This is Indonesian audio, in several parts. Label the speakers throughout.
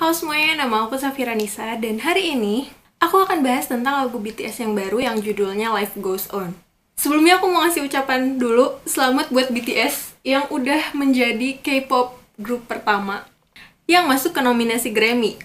Speaker 1: Halo semuanya, nama aku Safira Nisa dan hari ini aku akan bahas tentang lagu BTS yang baru yang judulnya Life Goes On. Sebelumnya aku mau ngasih ucapan dulu, selamat buat BTS yang udah menjadi K-pop grup pertama yang masuk ke nominasi Grammy.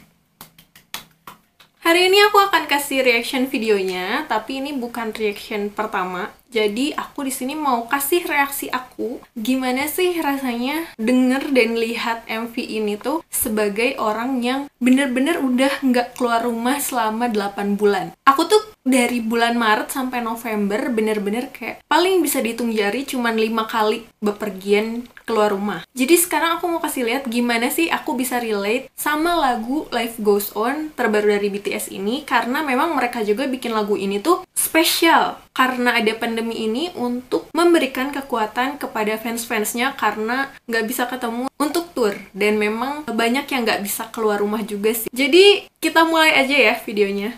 Speaker 1: Hari ini aku akan kasih reaction videonya, tapi ini bukan reaction pertama. Jadi aku di sini mau kasih reaksi aku, gimana sih rasanya denger dan lihat MV ini tuh sebagai orang yang bener-bener udah nggak keluar rumah selama 8 bulan. Aku tuh dari bulan Maret sampai November bener-bener kayak paling bisa dihitung jari cuman 5 kali bepergian keluar rumah. Jadi sekarang aku mau kasih lihat gimana sih aku bisa relate sama lagu Life Goes On terbaru dari BTS ini, karena memang mereka juga bikin lagu ini tuh spesial karena ada pandemi ini untuk memberikan kekuatan kepada fans-fansnya karena nggak bisa ketemu untuk tour, dan memang banyak yang nggak bisa keluar rumah juga sih. Jadi kita mulai aja ya videonya.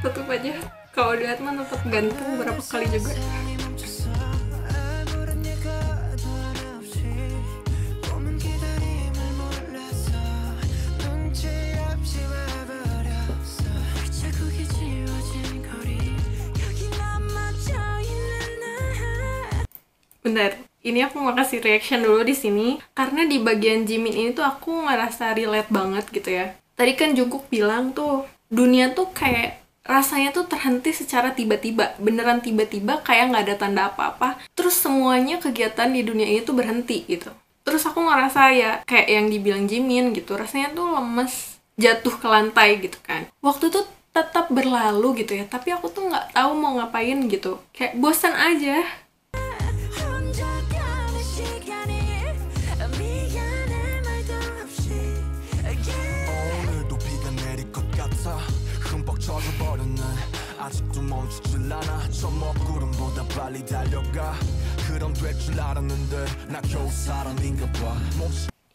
Speaker 1: Tutup aja, kalau lihat mah tetap ganteng berapa kali juga. Bentar, ini aku mau kasih reaction dulu di sini karena di bagian Jimin ini tuh aku ngerasa relate banget gitu ya. Tadi kan Jungkook bilang tuh dunia tuh kayak rasanya tuh terhenti secara tiba-tiba, beneran tiba-tiba kayak nggak ada tanda apa-apa. Terus semuanya kegiatan di dunia ini tuh berhenti gitu. Terus aku ngerasa ya kayak yang dibilang Jimin gitu, rasanya tuh lemes, jatuh ke lantai gitu kan. Waktu tuh tetap berlalu gitu ya, tapi aku tuh nggak tahu mau ngapain gitu. Kayak bosan aja.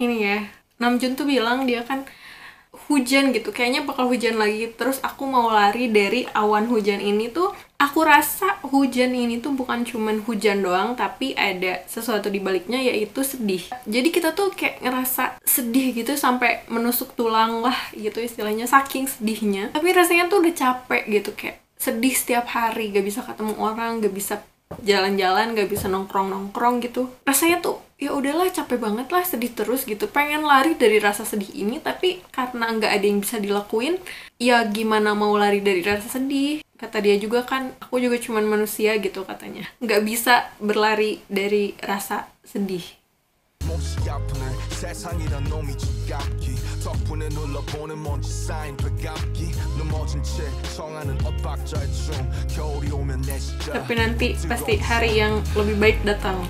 Speaker 1: Ini ya, Namjoon tuh bilang dia kan hujan gitu, kayaknya bakal hujan lagi. Terus aku mau lari dari awan hujan ini tuh. Aku rasa hujan ini tuh bukan cuman hujan doang, tapi ada sesuatu di baliknya, yaitu sedih. Jadi kita tuh kayak ngerasa sedih gitu sampai menusuk tulang lah gitu istilahnya, saking sedihnya. Tapi rasanya tuh udah capek gitu, kayak sedih setiap hari, gak bisa ketemu orang, gak bisa jalan-jalan, gak bisa nongkrong-nongkrong gitu. Rasanya tuh ya udahlah, capek banget lah, sedih terus gitu. Pengen lari dari rasa sedih ini, tapi karena nggak ada yang bisa dilakuin, ya gimana mau lari dari rasa sedih. Kata dia juga kan, aku juga cuman manusia gitu katanya, nggak bisa berlari dari rasa sedih. Tapi nanti pasti hari yang lebih baik datang.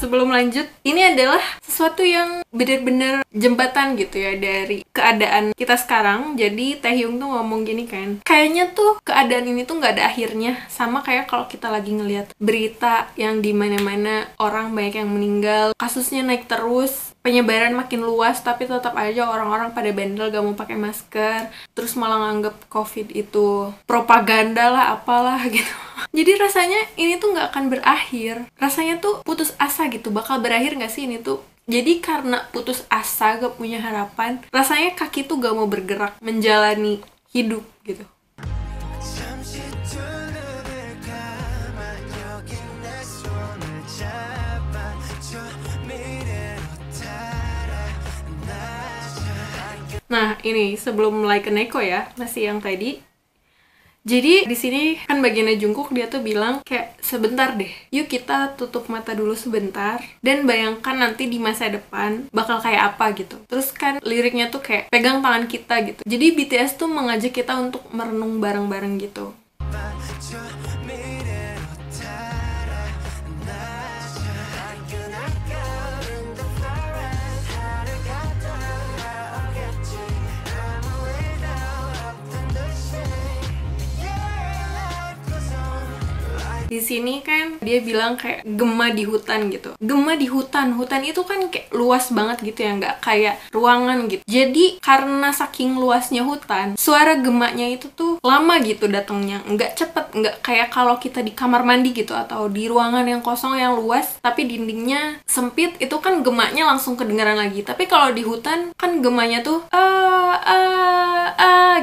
Speaker 1: Sebelum lanjut, ini adalah sesuatu yang bener-bener jembatan gitu ya dari keadaan kita sekarang. Jadi Taehyung tuh ngomong gini kan, kayaknya tuh keadaan ini tuh nggak ada akhirnya. Sama kayak kalau kita lagi ngelihat berita yang dimana-mana orang banyak yang meninggal, kasusnya naik terus, penyebaran makin luas, tapi tetap aja orang-orang pada bandel gak mau pakai masker, terus malah nganggep COVID itu propaganda lah, apalah gitu. Jadi rasanya ini tuh gak akan berakhir. Rasanya tuh putus asa gitu, bakal berakhir gak sih ini tuh? Jadi karena putus asa, gak punya harapan, rasanya kaki tuh gak mau bergerak menjalani hidup gitu. Nah, ini sebelum Like a Neko ya, masih yang tadi. Jadi di sini kan bagiannya Jungkook, dia tuh bilang kayak sebentar deh, yuk kita tutup mata dulu sebentar dan bayangkan nanti di masa depan bakal kayak apa gitu. Terus kan liriknya tuh kayak pegang tangan kita gitu. Jadi BTS tuh mengajak kita untuk merenung bareng-bareng gitu. Di sini kan dia bilang kayak gema di hutan gitu. Gema di hutan itu kan kayak luas banget gitu ya, nggak kayak ruangan gitu. Jadi karena saking luasnya hutan, suara gemanya itu tuh lama gitu datangnya, nggak cepet, nggak kayak kalau kita di kamar mandi gitu atau di ruangan yang kosong yang luas tapi dindingnya sempit, itu kan gemanya langsung kedengaran lagi. Tapi kalau di hutan kan gemanya tuh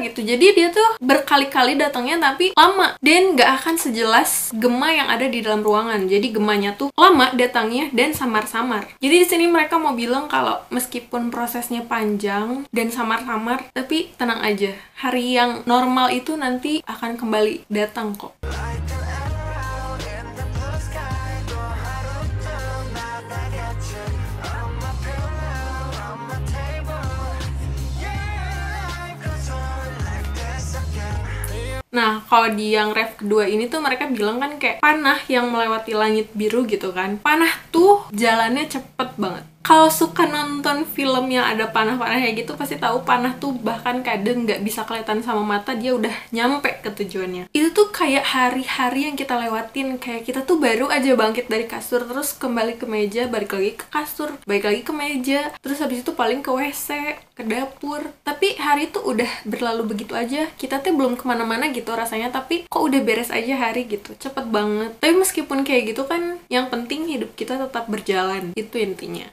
Speaker 1: gitu. Jadi dia tuh berkali-kali datangnya tapi lama dan nggak akan sejelas gema yang ada di dalam ruangan. Jadi gemanya tuh lama datangnya dan samar-samar. Jadi di sini mereka mau bilang kalau meskipun prosesnya panjang dan samar-samar, tapi tenang aja, hari yang normal itu nanti akan kembali datang kok. Nah, kalau di yang ref kedua ini tuh mereka bilang kan kayak panah yang melewati langit biru gitu kan. Panah tuh jalannya cepet banget. Kalau suka nonton film yang ada panah-panah kayak gitu, pasti tahu panah tuh bahkan kadang nggak bisa kelihatan sama mata, dia udah nyampe ke tujuannya. Itu tuh kayak hari-hari yang kita lewatin, kayak kita tuh baru aja bangkit dari kasur, terus kembali ke meja, balik lagi ke kasur, balik lagi ke meja, terus habis itu paling ke WC, ke dapur. Tapi hari itu udah berlalu begitu aja, kita tuh belum kemana-mana gitu rasanya, tapi kok udah beres aja hari gitu, cepet banget. Tapi meskipun kayak gitu kan, yang penting hidup kita tetap berjalan, itu intinya.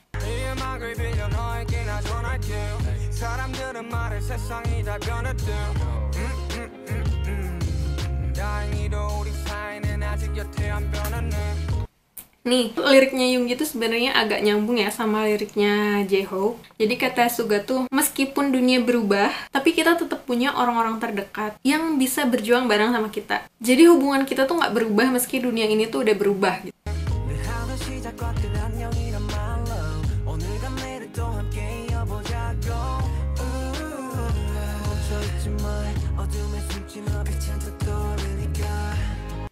Speaker 1: Nih, liriknya Yoongi tuh sebenarnya agak nyambung ya sama liriknya J-Hope. Jadi kata Suga tuh, meskipun dunia berubah, tapi kita tetap punya orang-orang terdekat yang bisa berjuang bareng sama kita. Jadi hubungan kita tuh nggak berubah meski dunia ini tuh udah berubah gitu.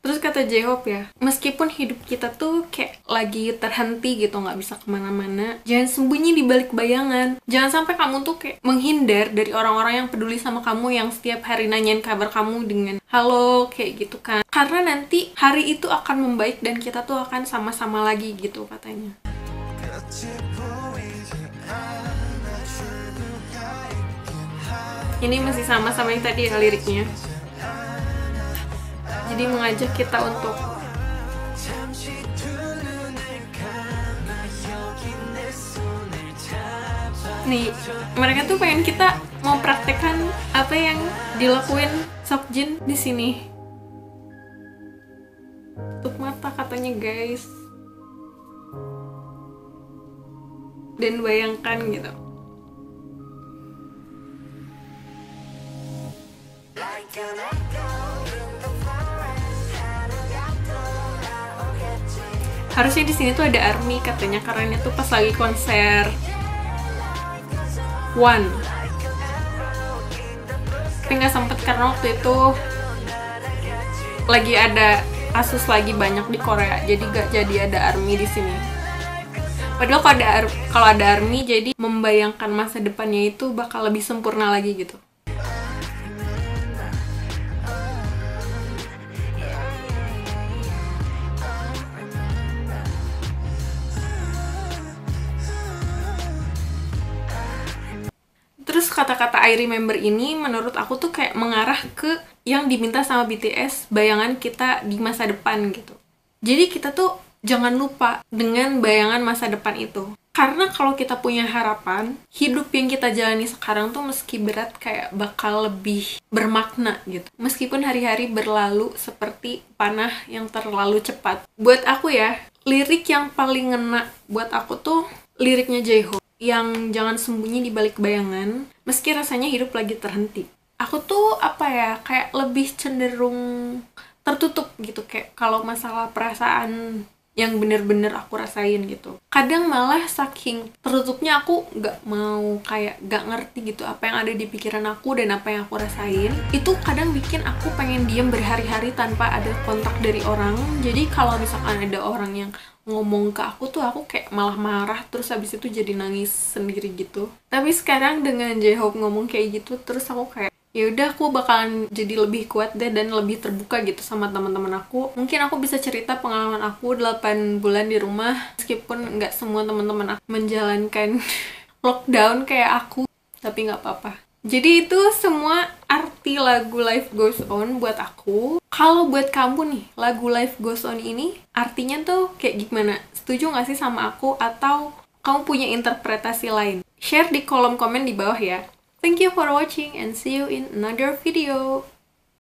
Speaker 1: Terus kata J-Hope ya, meskipun hidup kita tuh kayak lagi terhenti gitu, nggak bisa kemana-mana, jangan sembunyi di balik bayangan. Jangan sampai kamu tuh kayak menghindar dari orang-orang yang peduli sama kamu, yang setiap hari nanyain kabar kamu dengan halo, kayak gitu kan. Karena nanti hari itu akan membaik dan kita tuh akan sama-sama lagi gitu katanya. Ini masih sama-sama yang tadi ya liriknya. Jadi mengajak kita untuk nih, mereka tuh pengen kita mau praktekkan apa yang dilakuin Seokjin di sini. Tutup mata katanya guys. Dan bayangkan gitu. Harusnya di sini tuh ada ARMY katanya, karena ini tuh pas lagi konser One. Tapi nggak sempet karena waktu itu lagi ada kasus lagi banyak di Korea, jadi nggak jadi ada ARMY di sini. Padahal kalau ada ARMY, jadi membayangkan masa depannya itu bakal lebih sempurna lagi gitu. Terus kata-kata I remember ini menurut aku tuh kayak mengarah ke yang diminta sama BTS, bayangan kita di masa depan gitu. Jadi kita tuh jangan lupa dengan bayangan masa depan itu. Karena kalau kita punya harapan, hidup yang kita jalani sekarang tuh meski berat kayak bakal lebih bermakna gitu. Meskipun hari-hari berlalu seperti panah yang terlalu cepat. Buat aku ya, lirik yang paling ngena buat aku tuh liriknya J-Hope, yang jangan sembunyi di balik bayangan meski rasanya hidup lagi terhenti. Aku tuh apa ya, kayak lebih cenderung tertutup gitu, kayak kalau masalah perasaan yang bener-bener aku rasain gitu. Kadang malah saking tertutupnya aku nggak mau, kayak nggak ngerti gitu apa yang ada di pikiran aku dan apa yang aku rasain. Itu kadang bikin aku pengen diem berhari-hari tanpa ada kontak dari orang. Jadi kalau misalkan ada orang yang ngomong ke aku tuh aku kayak malah marah, terus habis itu jadi nangis sendiri gitu. Tapi sekarang dengan J-Hope ngomong kayak gitu, terus aku kayak ya udah aku bakalan jadi lebih kuat deh dan lebih terbuka gitu sama teman-teman aku. Mungkin aku bisa cerita pengalaman aku 8 bulan di rumah, meskipun nggak semua teman-teman aku menjalankan lockdown kayak aku, tapi nggak apa-apa. Jadi itu semua arti lagu Life Goes On buat aku. Kalau buat kamu nih, lagu Life Goes On ini artinya tuh kayak gimana? Setuju nggak sih sama aku atau kamu punya interpretasi lain? Share di kolom komen di bawah ya. Thank you for watching and see you in another video.